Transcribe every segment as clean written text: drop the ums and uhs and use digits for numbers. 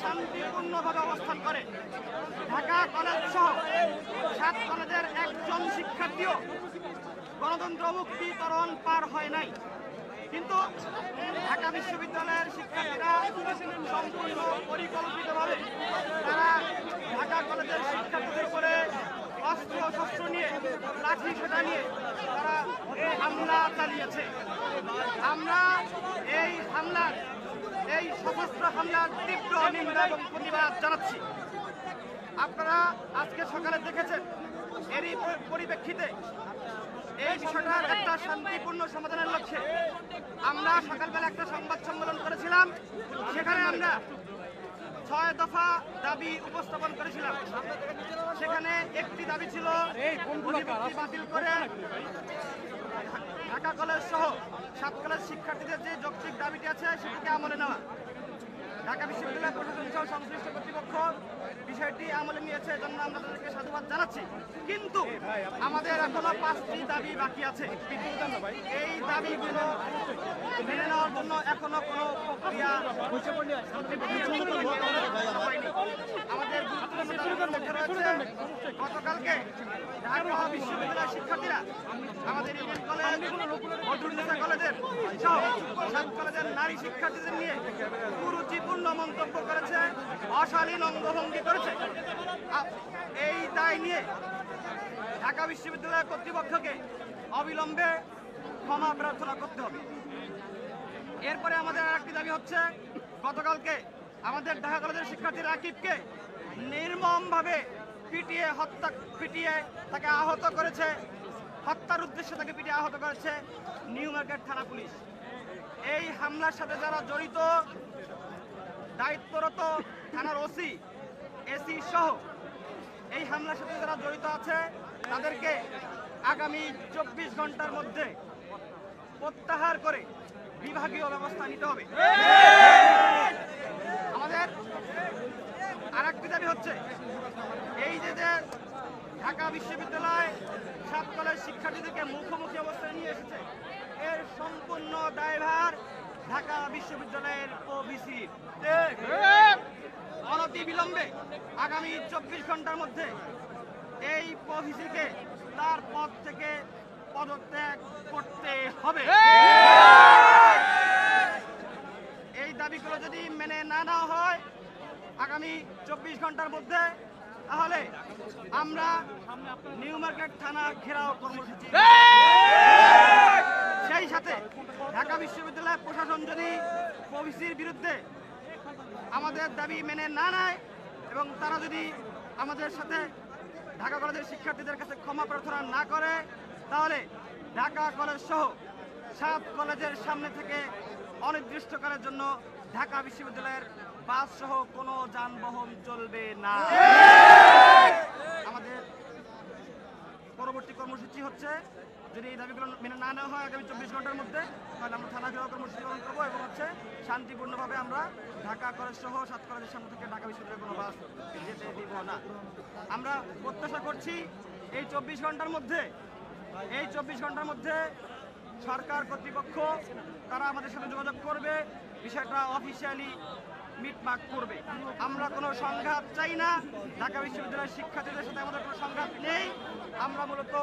শান্তিপূর্ণভাবে অবস্থান করে। ঢাকা কলেজ সহ 7 কলেজের একজন শিক্ষার্থীও গণতন্ত্র মুক্তি তরণ পার হয় নাই। কিন্তু ঢাকা বিশ্ববিদ্যালয়ের শিক্ষার্থীরা সম্পূর্ণ পরিকল্পিতভাবে তারা ঢাকা কলেজের শিক্ষার্থীদের উপরে অস্ত্র শস্ত্র নিয়ে, লাঠি সোটা নিয়ে তারা হামলা চালিয়েছে। আমরা এই সশস্ত্র হামলার তীব্র নিন্দা এবং প্রতিবাদ জানাচ্ছি। আপনারা আজকে সকালে দেখেছেন, এরই পরিপ্রেক্ষিতে এই বিষয়টার একটা শান্তিপূর্ণ সমাধানের লক্ষ্যে আমরা সকালবেলা একটা সংবাদ সম্মেলন করেছিলাম। সেখানে আমরা 6 দফা দাবি উপস্থাপন করেছিলাম। সেখানে একটি দাবি ছিল অধিভুক্তি বাতিল করে ঢাকা কলেজ সহ 7 কলেজ শিক্ষার্থীদের যে যৌক্তিক দাবিটি আছে সেটিকে আমলে নেওয়া। ঢাকা বিশ্ববিদ্যালয় প্রশাসন সহ সংশ্লিষ্ট কর্তৃপক্ষ বিষয়টি আমলে নিয়েছে, এজন্য আমরা তাদেরকে সাধুবাদ জানাচ্ছি। কিন্তু আমাদের এখনো 5টি দাবি বাকি আছে। এই দাবিগুলো মেনে নেওয়ার জন্য এখনো কোনো প্রক্রিয়া হয়নি। আমাদের গুরুত্বপূর্ণ দাবিগুলোর মধ্যে রয়েছে, গতকালকে ঢাকা বিশ্ববিদ্যালয়ের শিক্ষার্থীরা আমাদের ইডেন কলেজ, মধুরনিসা কলেজের সহ 7 কলেজের নারী শিক্ষার্থীদের নিয়ে কুরুচিপূর্ণ মন্তব্য করেছে, অশালীন অঙ্গভঙ্গি করেছে। এই দায় নিয়ে ঢাকা বিশ্ববিদ্যালয় কর্তৃপক্ষকে অবিলম্বে ক্ষমা প্রার্থনা করতে হবে। এরপরে আমাদের আরেকটি দাবি হচ্ছে, গতকালকে আমাদের ঢাকা কলেজের শিক্ষার্থী রাকিবকে নির্মমভাবে পিটিয়ে তাকে আহত করেছে, হত্যার উদ্দেশ্যে তাকে পিটিয়ে আহত করেছে নিউ মার্কেট থানা পুলিশ। এই হামলার সাথে যারা জড়িত, দায়িত্বরত থানার ওসি, এসি সহ এই হামলার সাথে যারা জড়িত আছে তাদেরকে আগামী 24 ঘন্টার মধ্যে প্রত্যাহার করে বিভাগীয় ব্যবস্থা নিতে হবে। আমাদের আরেকটি দাবি হচ্ছে, এই যে ঢাকা বিশ্ববিদ্যালয় 7 কলেজ শিক্ষার্থীদেরকে মুখোমুখি অবস্থায় নিয়ে এসেছে, এর সম্পূর্ণ দায়ভার ঢাকা বিশ্ববিদ্যালয়ের ওবিসি। অনতি বিলম্বে আগামী 24 ঘন্টার মধ্যে এই ওবিসিকে তার পদ থেকে পদত্যাগ করতে হবে। এই দাবিগুলো যদি মেনে না নেওয়া হয় আগামী 24 ঘন্টার মধ্যে, তাহলে আমরা নিউ মার্কেট থানা ঘেরাও কর্মসূচি, সেই সাথে ঢাকা বিশ্ববিদ্যালয় প্রশাসন যদি ওবিসির বিরুদ্ধে আমাদের দাবি মেনে না নেয় এবং তারা যদি আমাদের সাথে ঢাকা কলেজের শিক্ষার্থীদের কাছে ক্ষমা প্রার্থনা না করে, তাহলে ঢাকা কলেজ সহ 7 কলেজের সামনে থেকে অনির্দিষ্টকালের জন্য ঢাকা বিশ্ববিদ্যালয়ের বাস সহ কোনো যানবাহন চলবে না। আমাদের পরবর্তী কর্মসূচি হচ্ছে, যদি এই দাবিগুলো মেনে না নেওয়া হয় আগামী 24 ঘন্টার মধ্যে, তাহলে আমরা থানা ঘেরাও কর্মসূচি পালন করবো এবং শান্তিপূর্ণভাবে আমরা ঢাকা কলেজ সহ 7 কলেজের সামনে থেকে ঢাকা বিশ্ববিদ্যালয়ের কোনো বাস যেতে দিব না। আমরা প্রত্যাশা করছি এই 24 ঘন্টার মধ্যে সরকার কর্তৃপক্ষ তারা আমাদের সাথে যোগাযোগ করবে, বিষয়টা অফিসিয়ালি মিটমাট করবে। আমরা কোনো সংঘাত চাই না, ঢাকা বিশ্ববিদ্যালয়ের শিক্ষার্থীদের সাথে আমাদের কোনো সংঘাত নেই। আমরা মূলত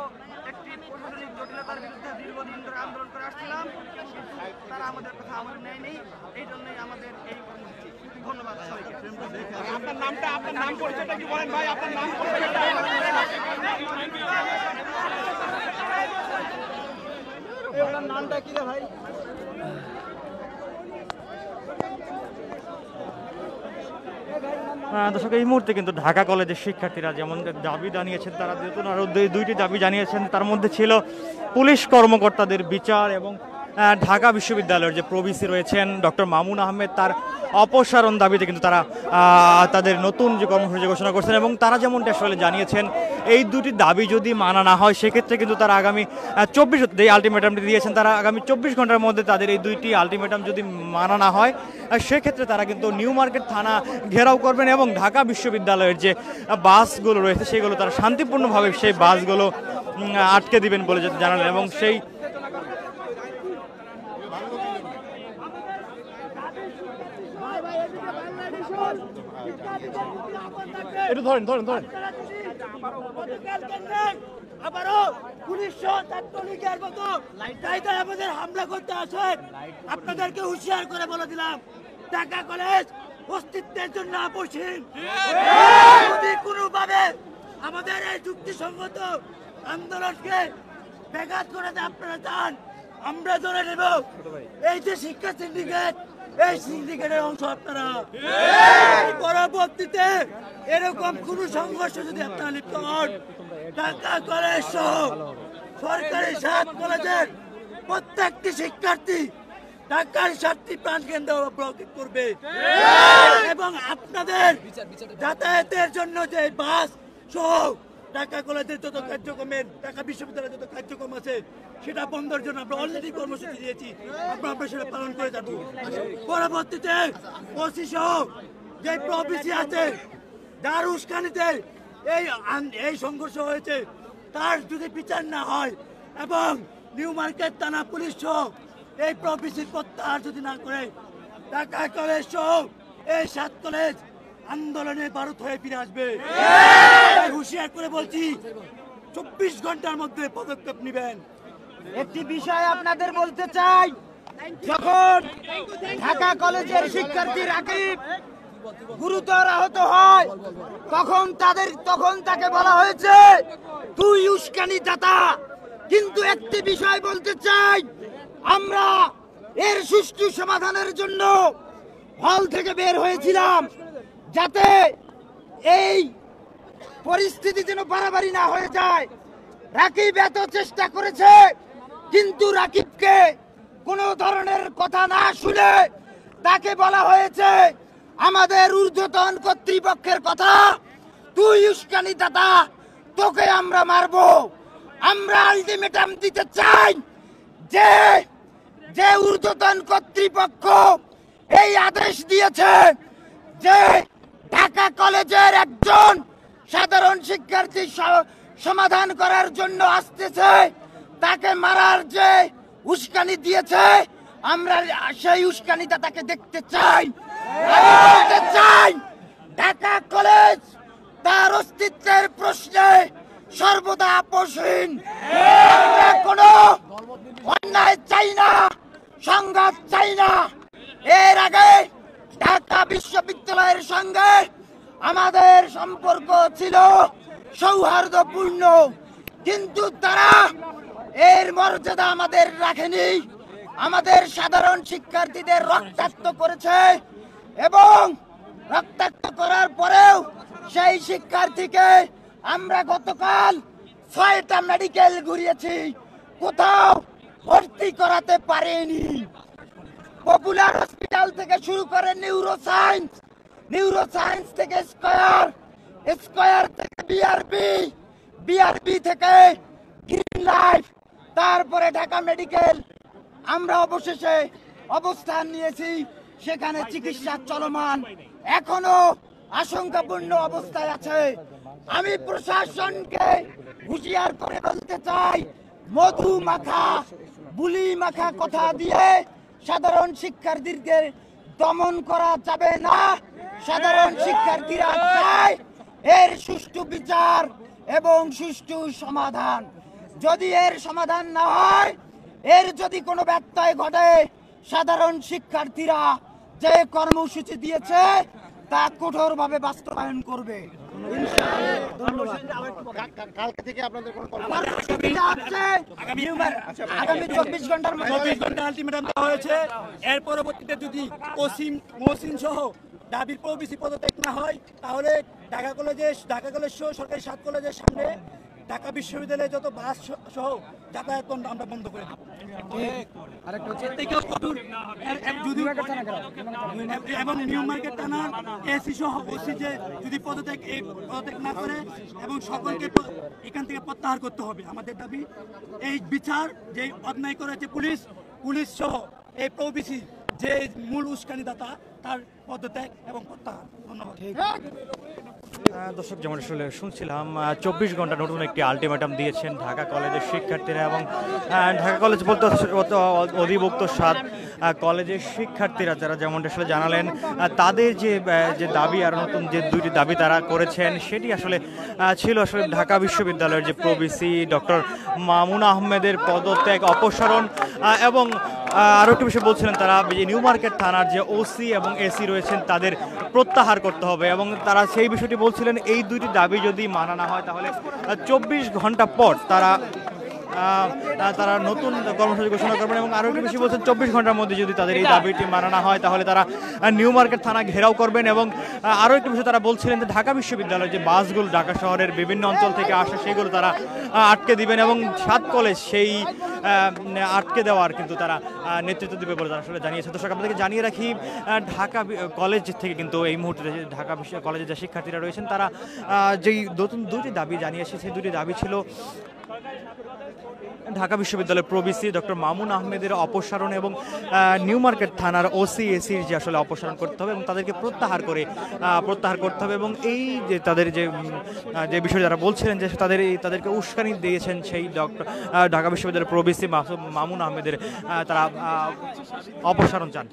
একটি প্রশাসনিক জটিলতার বিরুদ্ধে দীর্ঘদিন ধরে আন্দোলন করে আসছিলাম, কিন্তু তারা আমাদের কথা আমলে নেয়নি। এই জন্যই আমাদের এই কর্মসূচি। ধন্যবাদ সবাইকে। আপনার নাম পরিচয়টা কি বলেন ভাই? আপনার নাম নামটা কি রে ভাই? দর্শক, এই মুহূর্তে কিন্তু ঢাকা কলেজের শিক্ষার্থীরা যেমন দাবি জানিয়েছেন, তারা নতুন আরও 2টি দাবি জানিয়েছেন। তার মধ্যে ছিল পুলিশ কর্মকর্তাদের বিচার এবং ঢাকা বিশ্ববিদ্যালয়ের যে প্রভিসি রয়েছেন ডক্টর মামুন আহমেদ, তার অপসারণ দাবিতে কিন্তু তারা তাদের নতুন যে কর্মসূচি ঘোষণা করছেন। এবং তারা যেমনটা আসলে জানিয়েছেন, এই 2টি দাবি যদি মানা না হয় সেক্ষেত্রে কিন্তু তারা আগামী 24 যে আলটিমেটামটি দিয়েছেন, তারা আগামী 24 ঘন্টার মধ্যে তাদের এই 2টি আলটিমেটাম যদি মানা না হয় সেক্ষেত্রে তারা কিন্তু নিউ মার্কেট থানা ঘেরাও করবেন এবং ঢাকা বিশ্ববিদ্যালয়ের যে বাসগুলো রয়েছে সেগুলো তারা শান্তিপূর্ণভাবে সেই বাসগুলো আটকে দিবেন বলে জানালেন। এবং সেই একটু ধরেন ধরেন ধরেন। আবারও পুলিশ ছাত্রলীগের মতো আমাদের হামলা করতে আসেন, আপনাদেরকে হুঁশিয়ার করে বলে দিলাম, ঢাকা কলেজ অস্তিত্বের জন্য আপসহীন। যদি কোনোভাবে আমাদের এই যুক্তিসঙ্গত আন্দোলনকে ব্যাঘাত করাতে আপনারা চান, আমরা ধরে নেব এই যে শিক্ষা সিন্ডিকেট, এই সিন্ডিকেটের অংশ আপনারা। পরবর্তীতে এরকম কোন সংঘর্ষ যদি আপনারা লিপ্ত হন, ঢাকা কলেজ সহ সরকারি 7 কলেজের প্রত্যেকটি শিক্ষার্থী ঢাকার 7টি প্রাণ কেন্দ্র ব্লকেট করবে এবং আপনাদের যাতায়াতের জন্য যে বাস সহ ঢাকা কলেজের যত কার্যক্রমের, ঢাকা বিশ্ববিদ্যালয়ের যত কার্যক্রম আছে সেটা বন্ধের জন্য আমরা অলরেডি কর্মসূচি দিয়েছি, আমরা সেটা পালন করে যাব। পরবর্তীতে ওসি সহ যে প্রবিসি আছে, যার উস্কানিতে এই সংঘর্ষ হয়েছে, তার যদি বিচার না হয় এবং নিউ মার্কেট থানা পুলিশ সহ এই প্রবিসির প্রত্যাহার যদি না করে, ঢাকা কলেজ সহ এই 7 কলেজ আন্দোলনে ভারত হয়ে ফিরে আসবে। হুঁশিয়ার করে বলছি, 24 ঘন্টার মধ্যে পদক্ষেপ নেবেন। একটি বিষয় আপনাদের বলতে চাই, যখন ঢাকা কলেজের শিক্ষার্থী রাকিব গুরুতর আহত হয়, তখন তাকে বলা হয়েছে তুই উস্কানি দাতা। কিন্তু একটি বিষয় বলতে চাই, আমরা এর সুষ্ঠু সমাধানের জন্য হল থেকে বের হয়েছিলাম, যাতে এই পরিস্থিতি যেন বাড়াবাড়ি না হয়ে যায়। রাকিব এত চেষ্টা করেছে, কিন্তু রাকিবকে কোনো ধরনের কথা না শুনে তাকে বলা হয়েছে আমাদের ঊর্ধ্বতন কর্তৃপক্ষের কথা, তুই উস্কানি দাতা, তোকে আমরা মারবো। আমরা আলটিমেটাম দিতে চাই যে ঊর্ধ্বতন কর্তৃপক্ষ এই আদেশ দিয়েছে যে ঢাকা কলেজের একজন সাধারণ শিক্ষার্থী সমাধান করার জন্য আসতেছে, তাকে মারার যে উস্কানি দিয়েছে, আমরা সেই উস্কানিটা তাকে দেখতে চাই। আমি বলতে চাই, ঢাকা কলেজ তার অস্তিত্বের প্রশ্নে সর্বদা আপসহীন। আমরা কোনো অন্যায় চাই না, সংঘাত চাই না। এর আগে ঢাকা বিশ্ববিদ্যালয়ের সঙ্গে আমাদের সম্পর্ক ছিল সৌহার্দ্যপূর্ণ, কিন্তু তারা এর মর্যাদা আমাদের রাখেনি, আমাদের সাধারণ শিক্ষার্থীদের রক্তাক্ত করেছে এবং রক্তাক্ত করার পরেও সেই শিক্ষার্থীকে আমরা গতকাল 6টা মেডিকেল ঘুরিয়েছি, কোথাও ভর্তি করাতে পারেনি। পপুলার হসপিটাল থেকে শুরু করে নিউরো সায়েন্স থেকে স্কয়ার থেকে বিআরবি থেকে গ্রিন লাইফ, তারপরে ঢাকা মেডিকেল, আমরা অবশেষে অবস্থান নিয়েছি, সেখানে চিকিৎসা চলমান, এখনো আশঙ্কাপূর্ণ অবস্থায় আছে। আমি প্রশাসনকে হুঁশিয়ার করে বলতে চাই, মধু মাখা বুলি মাখা কথা দিয়ে সাধারণ শিক্ষার্থীদের দমন করা যাবে না। সাধারণ শিক্ষার্থীরা চায় এর সুষ্ঠু বিচার এবং সুষ্ঠু সমাধান। যদি এর সমাধান না হয়, এর যদি কোনো ব্যত্যয় ঘটে, সাধারণ শিক্ষার্থীরা যে কর্মসূচি দিয়েছে তা কঠোরভাবে বাস্তবায়ন করবে। কালকে থেকে আপনাদের কোনো আগামী 24 ঘন্টার মধ্যে 24 ঘন্টা আলটিমেটাম দেওয়া হয়েছে। এর পরবর্তীতে যদি মহসিন সহ দাবির প্রবিসি পদত্যাগ না হয়, তাহলে ঢাকা কলেজ সহ সরকারি 7 কলেজের সামনে ঢাকা বিশ্ববিদ্যালয়ে যত বাস সহ যাতায়াত আমরা বন্ধ করে দেব। এবং নিউ মার্কেট থানার এসি সহ ওসি যে যদি পদত্যাগ না করে এবং সকলকে এখান থেকে প্রত্যাহার করতে হবে। আমাদের দাবি এই বিচার যে অন্যায় করেছে পুলিশ সহ এই প্রবিসি যে মূল উস্কানিদাতা তার পদত্যাগ এবং প্রত্যাহার। ধন্যবাদ। দর্শক, যেমন আসলে শুনছিলাম 24 ঘন্টা নতুন একটি আলটিমেটাম দিয়েছেন ঢাকা কলেজের শিক্ষার্থীরা এবং ঢাকা কলেজ বলতে অধিভুক্ত 7 কলেজের শিক্ষার্থীরা যারা যেমনটা আসলে জানালেন তাদের যে দাবি আর নতুন যে 2টি দাবি তারা করেছেন সেটি আসলে ছিল আসলে ঢাকা বিশ্ববিদ্যালয়ের যে প্রভিসি ডক্টর মামুন আহমেদের পদত্যাগ অপসারণ এবং আরও একটি বিষয় বলছিলেন তারা যে নিউ মার্কেট থানার যে ওসি এবং এসি রয়েছেন তাদের প্রত্যাহার করতে হবে এবং তারা সেই বিষয়টি বলছিলেন এই 2টি দাবি যদি মানা না হয় তাহলে 24 ঘন্টা পর তারা নতুন কর্মসূচি ঘোষণা করবেন এবং আরও একটি বিষয় বলছেন 24 ঘন্টার মধ্যে যদি তাদের এই দাবিটি মানা না হয় তাহলে তারা নিউ মার্কেট থানা ঘেরাও করবেন এবং আরও একটি বিষয় তারা বলছিলেন যে ঢাকা বিশ্ববিদ্যালয়ের যে বাসগুলো ঢাকা শহরের বিভিন্ন অঞ্চল থেকে আসে সেগুলো তারা আটকে দিবেন এবং 7 কলেজ সেই আটকে দেওয়ার কিন্তু তারা নেতৃত্ব দেবে বলে তারা আসলে জানিয়েছে। দর্শক, আপনাদেরকে জানিয়ে রাখি ঢাকা কলেজ থেকে কিন্তু এই মুহূর্তে ঢাকা কলেজের যে শিক্ষার্থীরা রয়েছেন তারা যেই নতুন 2টি দাবি জানিয়েছে সেই 2টি দাবি ছিল ঢাকা বিশ্ববিদ্যালয়ের প্রভিসি ডক্টর মামুন আহমেদের অপসারণ এবং নিউ মার্কেট থানার ওসি এসির যে আসলে অপসারণ করতে হবে এবং তাদেরকে প্রত্যাহার করতে হবে এবং এই যে তাদের যে বিষয় যারা বলছিলেন যে তাদেরকে উস্কানি দিয়েছেন সেই ঢাকা বিশ্ববিদ্যালয়ের প্রভিসি মামুন আহমেদের তারা অপসারণ চান।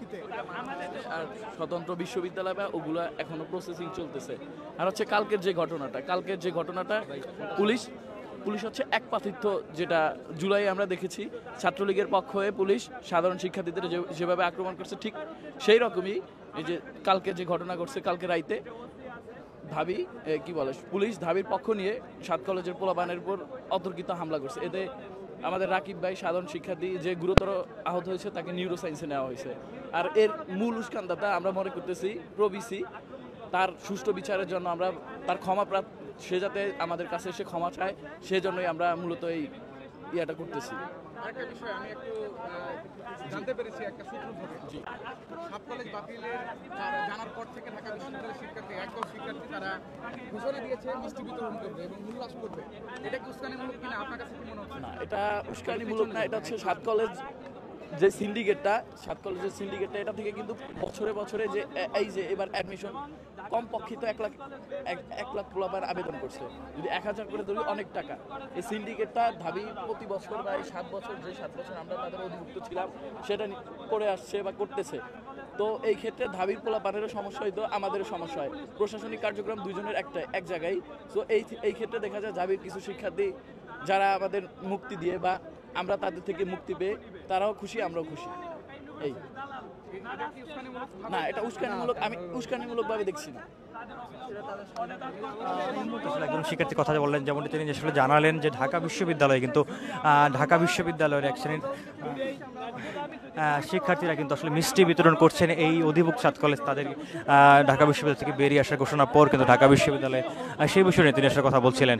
আর স্বতন্ত্র বিশ্ববিদ্যালয় বা ওগুলা এখনো প্রসেসিং চলতেছে। আর হচ্ছে কালকের যে ঘটনাটা পুলিশ হচ্ছে একপাথিত্ব, যেটা জুলাই আমরা দেখেছি ছাত্রলীগের পক্ষ হয়ে পুলিশ সাধারণ শিক্ষার্থীদের যেভাবে আক্রমণ করছে ঠিক সেই রকমই এই যে কালকে যে ঘটনা ঘটছে কালকে রাইতে পুলিশ ধাবির পক্ষ নিয়ে 7 কলেজের পোলাপানের উপর অতর্কিত হামলা করছে। এতে আমাদের রাকিব ভাই সাধারণ শিক্ষার্থী যে গুরুতর আহত হয়েছে তাকে নিউরো সায়েন্সে নেওয়া হয়েছে। আর এর মূল উস্কানদাতা আমরা মনে করতেছি প্রভিসি। তার সুষ্ঠু বিচারের জন্য আমরা তার সে যাতে আমাদের কাছে এসে ক্ষমা চায় সেজন্যই আমরা মূলত এই ইয়াটা করতেছি। আরেকটা বিষয় আমি একটু জানতে পেরেছি একটা সূত্র ধরে 7 কলেজ বাতিলের জানার পর থেকে ঢাকা বিশ্ববিদ্যালয়ের একদল শিক্ষার্থী তারা ঘোষণা দিয়েছে মিষ্টি বিতরণ করবে এবং উল্লাস করবে। এটা কি উস্কানিমূলক কিনা আপনার কাছে কি মনে হচ্ছে? না, এটা উস্কানিমূলক না। এটা হচ্ছে 7 কলেজের সিন্ডিকেটটা এটা থেকে কিন্তু বছরে যে এই যে এবার অ্যাডমিশন কমপক্ষে তো 1 লাখ পোলাপান আবেদন করছে, যদি 1000 করে ধরি অনেক টাকা। এই সিন্ডিকেটটা ধাবি প্রতি বছর বা এই 7 বছর আমরা তাদের অধিভুক্ত ছিলাম সেটা করে আসছে বা করতেছে। তো এই ক্ষেত্রে ধাবির পোলাপানেরও সমস্যা হইতো, আমাদেরও সমস্যা হয়। প্রশাসনিক কার্যক্রম দুজনের এক জায়গায়। তো এই ক্ষেত্রে দেখা যায় ধাবির কিছু শিক্ষার্থী যারা আমাদের মুক্তি দিয়ে বা আমরা তাদের থেকে মুক্তি পেয়ে তারাও খুশি, আমরাও খুশি। এই না, এটা আমি উস্কানিমূলকভাবে দেখছি না। একজন শিক্ষার্থী কথা বললেন, যেমন তিনি আসলে জানালেন যে ঢাকা বিশ্ববিদ্যালয়ের এক শ্রেণীর শিক্ষার্থীরা কিন্তু আসলে মিষ্টি বিতরণ করছেন এই অধিভুক্ত 7 কলেজ তাদের ঢাকা বিশ্ববিদ্যালয় থেকে বেরিয়ে আসার ঘোষণার পর কিন্তু ঢাকা বিশ্ববিদ্যালয়ে সেই বিষয় নিয়ে তিনি আসলে কথা বলছিলেন।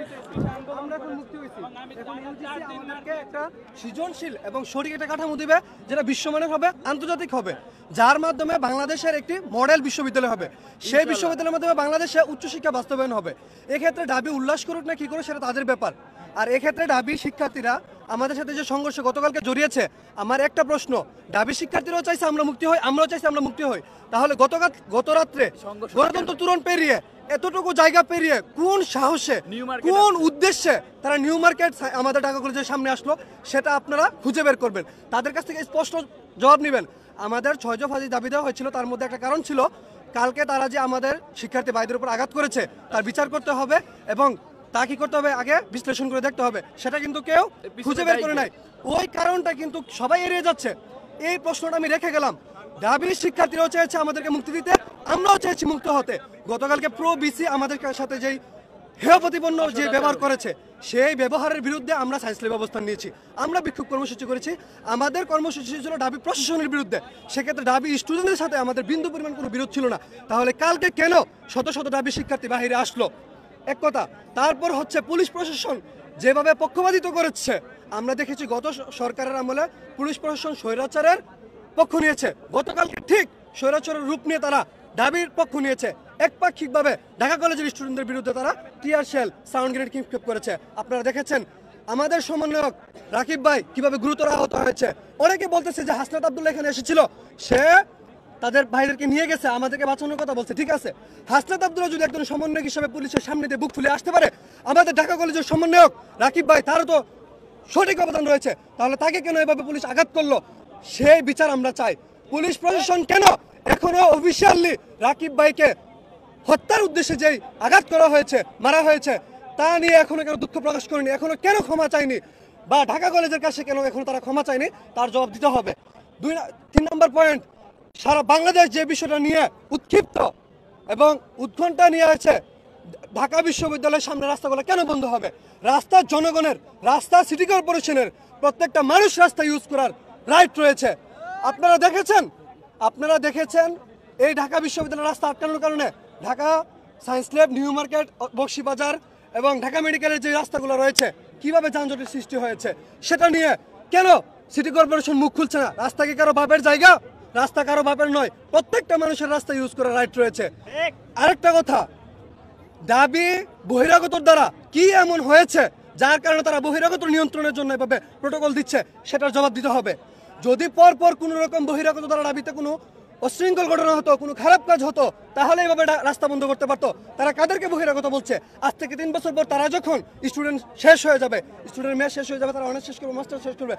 একটা সৃজনশীল এবং সঠিক একটা কাঠামো দিবে যেটা বিশ্বমানের হবে, আন্তর্জাতিক হবে, যার মাধ্যমে বাংলাদেশের একটি মডেল বিশ্ববিদ্যালয় হবে। সেই বিশ্ববিদ্যালয়ের মাধ্যমে বাংলাদেশে উচ্চশিক্ষা বাস্তবায়ন হবে। এক্ষেত্রে ঢাবি উল্লাস করুক না কি করে সেটা তাদের ব্যাপার। আর এক্ষেত্রে ঢাবি শিক্ষার্থীরা আমাদের সাথে যে সংঘর্ষ গতকালকে জড়িয়েছে, আমার একটা প্রশ্ন, ঢাবি শিক্ষার্থীরাও চাইছে আমরা মুক্তি হই, আমরাও চাইছি আমরা মুক্তি হই, তাহলে গত রাত্রে গণতন্ত্র তুরণ পেরিয়ে এতটুকু জায়গা পেরিয়ে কোন সাহসে কোন উদ্দেশ্যে তারা নিউ মার্কেট আমাদের ঢাকা কলেজের সামনে আসলো সেটা আপনারা খুঁজে বের করবেন, তাদের কাছ থেকে স্পষ্ট জবাব নেবেন। আমাদের 6 দফা দাবি দেওয়া হয়েছিল, তার মধ্যে একটা কারণ ছিল কালকে তারা যে আমাদের শিক্ষার্থী ভাইদের উপর আঘাত করেছে তার বিচার করতে হবে এবং তা কি করতে হবে আগে বিশ্লেষণ করে দেখতে হবে, সেটা কিন্তু কেউ খুঁজে বের করে নাই। ওই কারণটা কিন্তু সবাই এড়িয়ে যাচ্ছে। এই প্রশ্নটা আমি রেখে গেলাম। ঢাবি শিক্ষার্থীরাও চেয়েছে আমাদেরকে মুক্তি দিতে, আমরাও চেয়েছি মুক্ত হতে। গতকালকে প্রভিসি আমাদের সাথে যেই হেয় প্রতিপন্ন যে ব্যবহার করেছে সেই ব্যবহারের বিরুদ্ধে আমরা সায়েন্সলেব অবস্থান নিয়েছি, আমরা বিক্ষোভ কর্মসূচি করেছি। আমাদের কর্মসূচি ছিল ঢাবি প্রশাসনের বিরুদ্ধে, সেক্ষেত্রে ঢাবি স্টুডেন্টদের সাথে আমাদের বিন্দু পরিমাণ কোনো বিরোধ ছিল না। তাহলে কালকে কেন শত শত ঢাবি শিক্ষার্থী বাহিরে আসলো, এক কথা। তারপর হচ্ছে পুলিশ প্রশাসন যেভাবে পক্ষপাতিত্ব করেছে, আমরা দেখেছি গত সরকারের আমলে পুলিশ প্রশাসন স্বৈরাচারের পক্ষ নিয়েছে, গতকালকে ঠিক স্বৈরাচারের রূপ নিয়ে তারা ঢাবির পক্ষ নিয়েছে। একপাক্ষিকভাবে ঢাকা কলেজের স্টুডেন্টদের বিরুদ্ধে তারা টিয়ার শেল, সাউন্ড গ্রেনেড নিক্ষেপ করেছে। আপনারা দেখেছেন আমাদের সমন্বয়ক রাকিব ভাই কিভাবে গুরুতর আহত হয়েছে। অনেকে বলতেছে যে হাসনাত আব্দুল্লাহ এখানে এসেছিল, সে তাদের ভাইদেরকে নিয়ে গেছে, আমাদেরকে বাঁচানোর কথা বলছে। ঠিক আছে, হাসনাত আব্দুল্লাহ যদি একজন সমন্বয়ক হিসেবে পুলিশের সামনে দিয়ে বুক ফুলে আসতে পারে, আমাদের ঢাকা কলেজের সমন্বয়ক রাকিব ভাই তারও তো সঠিক অবদান রয়েছে, তাহলে তাকে কেন এভাবে পুলিশ আঘাত করলো, সেই বিচার আমরা চাই। পুলিশ প্রশাসন কেন এখনো অফিসিয়ালি রাকিব ভাইকে হত্যার উদ্দেশ্যে যেই আঘাত করা হয়েছে, মারা হয়েছে, তা নিয়ে এখনো কেন দুঃখ প্রকাশ করেনি, এখনো কেন ক্ষমা চায়নি, বা ঢাকা কলেজের কাছে কেন এখনো তারা ক্ষমা চায়নি, তার জবাব দিতে হবে। 3 নম্বর পয়েন্ট, সারা বাংলাদেশ যে বিষয়টা নিয়ে উৎক্ষিপ্ত এবং উৎকণ্ঠা নিয়ে আছে, ঢাকা বিশ্ববিদ্যালয়ের সামনে রাস্তাগুলো কেন বন্ধ হবে? রাস্তা জনগণের, রাস্তা সিটি কর্পোরেশনের, প্রত্যেকটা মানুষ রাস্তা ইউজ করার রাইট রয়েছে। আপনারা দেখেছেন এই ঢাকা বিশ্ববিদ্যালয়ের রাস্তা আটকানোর কারণে Dhaka science lab, new market, Bakshibazar এবং ঢাকা মেডিকেলের যে রাস্তাগুলো রয়েছে কিভাবে যানজটের সৃষ্টি হয়েছে, সেটা নিয়ে কেন সিটি কর্পোরেশন মুখ খুলছে না? রাস্তা কি কারো বাপের জায়গা? রাস্তা কারো বাপের নয়, প্রত্যেকটা মানুষের রাস্তা ইউজ করার রাইট রয়েছে। আরেকটা কথা, দাবি বহিরাগতর দ্বারা কি এমন হয়েছে যার কারণে তারা বহিরাগত নিয়ন্ত্রণের জন্য এভাবে প্রোটোকল দিচ্ছে, সেটার জবাব দিতে হবে। যদি পরপর কোনো রকম বহিরাগত দ্বারা দাবিতে কোনো অশৃঙ্খল ঘটনা হতো, কোনো খারাপ কাজ হতো, তাহলে এভাবে রাস্তা বন্ধ করতে পারতো। তারা কাদেরকে বহিরাগত বলছে? আজ থেকে 3 বছর পর তারা যখন স্টুডেন্ট শেষ হয়ে যাবে, স্টুডেন্ট মেয়াদ শেষ হয়ে যাবে, তারা অনার্স শেষ করবে, মাস্টার শেষ করবে,